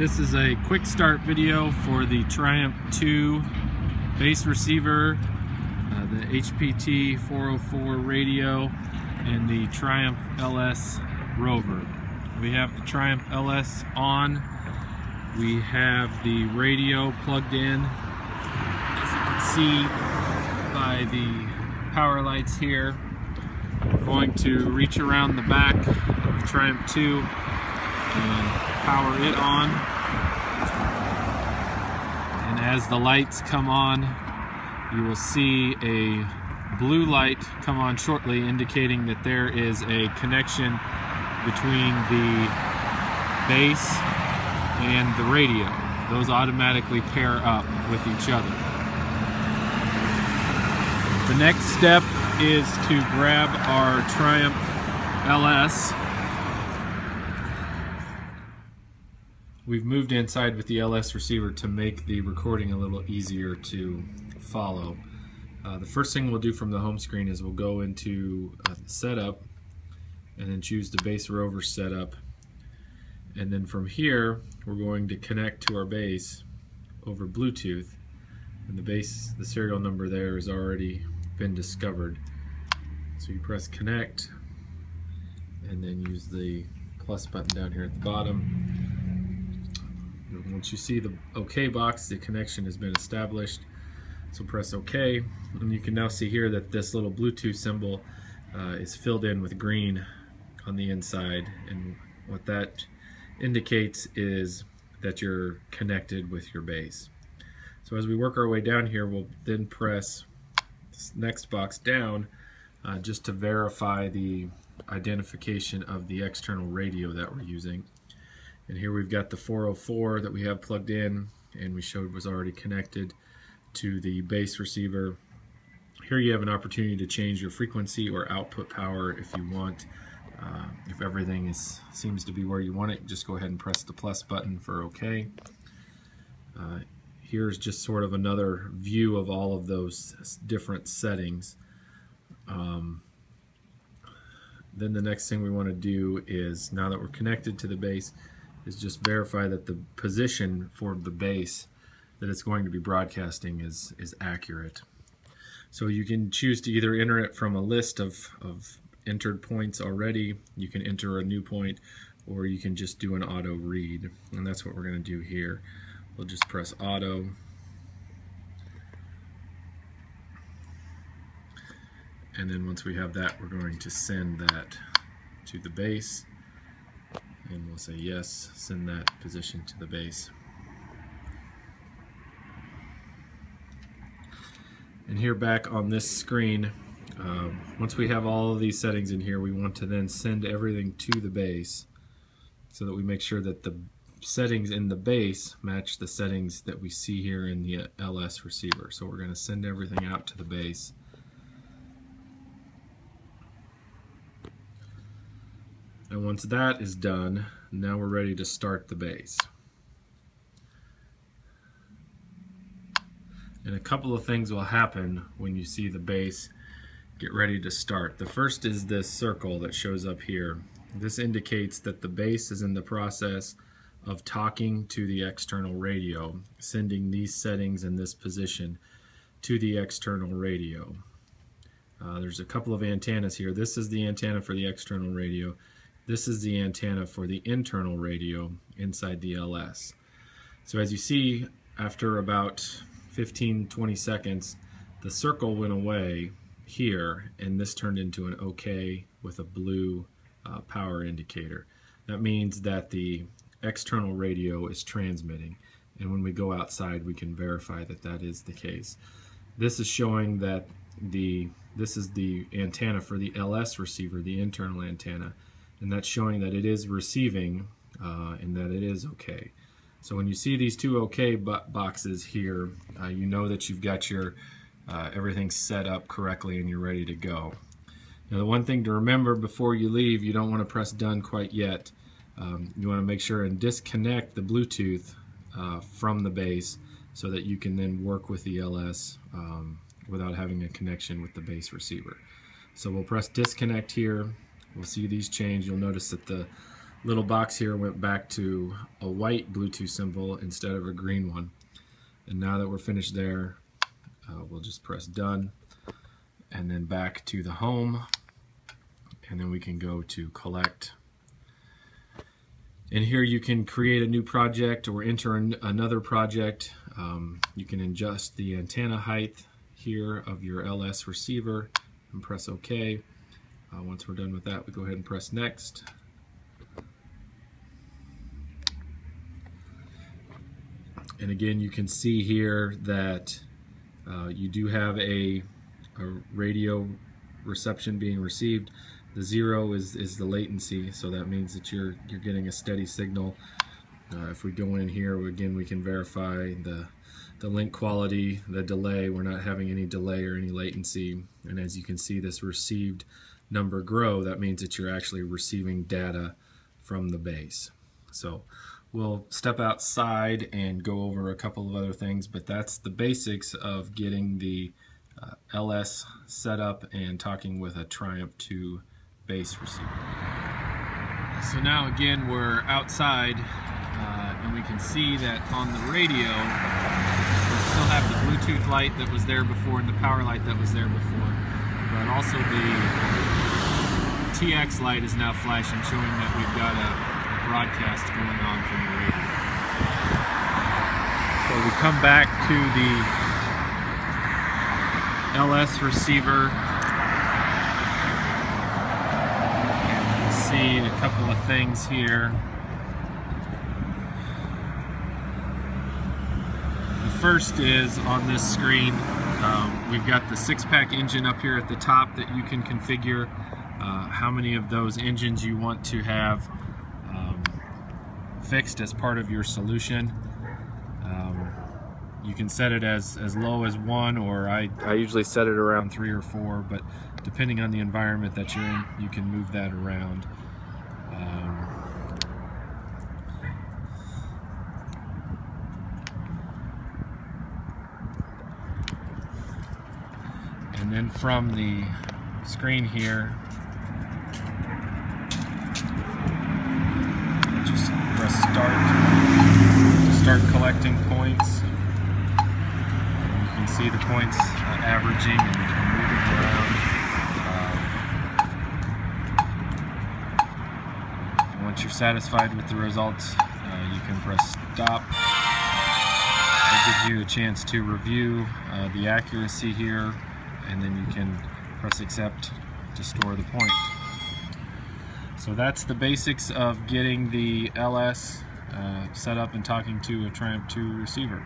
This is a quick start video for the Triumph2 bass receiver, the HPT 404 radio, and the TriumphLS rover. We have the TriumphLS on. We have the radio plugged in, as you can see by the power lights here. We're going to reach around the back of the Triumph2 and power it on. And as the lights come on, you will see a blue light come on shortly, indicating that there is a connection between the bass and the radio. Those automatically pair up with each other. The next step is to grab our TriumphLS. We've moved inside with the LS receiver to make the recording a little easier to follow. The first thing we'll do from the home screen is we'll go into setup and then choose the bass rover setup, and then from here we're going to connect to our bass over Bluetooth, and the serial number there has already been discovered. So you press connect and then use the plus button down here at the bottom. Once you see the OK box, the connection has been established. So press OK, and you can now see here that this little Bluetooth symbol is filled in with green on the inside, and what that indicates is that you're connected with your bass. So as we work our way down here, we'll then press this next box down just to verify the identification of the external radio that we're using. And here we've got the 404 that we have plugged in, and we showed was already connected to the bass receiver. Here you have an opportunity to change your frequency or output power if you want. If everything seems to be where you want it, just go ahead and press the plus button for OK. Here's just sort of another view of all of those different settings. Then the next thing we want to do is, now that we're connected to the bass, is just verify that the position for the bass that it's going to be broadcasting is accurate. So you can choose to either enter it from a list of entered points already, you can enter a new point, or you can just do an auto read, and that's what we're going to do here. We'll just press auto, and then once we have that, we're going to send that to the bass, and we'll say yes, send that position to the bass. And here back on this screen, once we have all of these settings in here, we want to then send everything to the bass so that we make sure that the settings in the bass match the settings that we see here in the LS receiver. So we're going to send everything out to the bass. And once that is done, now we're ready to start the bass. And a couple of things will happen when you see the bass get ready to start. The first is this circle that shows up here. This indicates that the bass is in the process of talking to the external radio, sending these settings in this position to the external radio. There's a couple of antennas here. This is the antenna for the external radio. This is the antenna for the internal radio inside the LS. So as you see, after about 15-20 seconds, the circle went away here, and this turned into an OK with a blue power indicator. That means that the external radio is transmitting, and when we go outside we can verify that that is the case. This is showing that this is the antenna for the LS receiver, the internal antenna, and that's showing that it is receiving and that it is OK. So when you see these two OK boxes here, you know that you've got your everything set up correctly and you're ready to go. Now the one thing to remember before you leave, you don't want to press done quite yet. You want to make sure and disconnect the Bluetooth from the bass so that you can then work with the LS without having a connection with the bass receiver. So we'll press disconnect here. We'll see these change. You'll notice that the little box here went back to a white Bluetooth symbol instead of a green one. And now that we're finished there, we'll just press done, and then back to the home, and then we can go to collect. And here you can create a new project or enter another project. You can adjust the antenna height here of your LS receiver and press OK. Once we're done with that, we go ahead and press next. And again, you can see here that you do have a radio reception being received. The 0 is the latency, so that means that you're getting a steady signal. If we go in here, again, we can verify the link quality, the delay. We're not having any delay or any latency. And as you can see, this received number grow. That means that you're actually receiving data from the base. So we'll step outside and go over a couple of other things, but that's the basics of getting the LS set up and talking with a Triumph2 base receiver. So now again we're outside and we can see that on the radio we still have the Bluetooth light that was there before and the power light that was there before, but also the TX light is now flashing, showing that we've got a broadcast going on from the radio. So we come back to the LS receiver and see a couple of things here. The first is on this screen, we've got the 6-pack engine up here at the top that you can configure how many of those engines you want to have fixed as part of your solution. You can set it as low as 1, or I usually set it around 3 or 4, but depending on the environment that you're in, you can move that around. And then from the screen here, just press start to start collecting points. And you can see the points averaging and moving around. And once you're satisfied with the results, you can press stop. It gives you a chance to review the accuracy here, and then you can press accept to store the point. So that's the basics of getting the LS set up and talking to a Triumph2 receiver.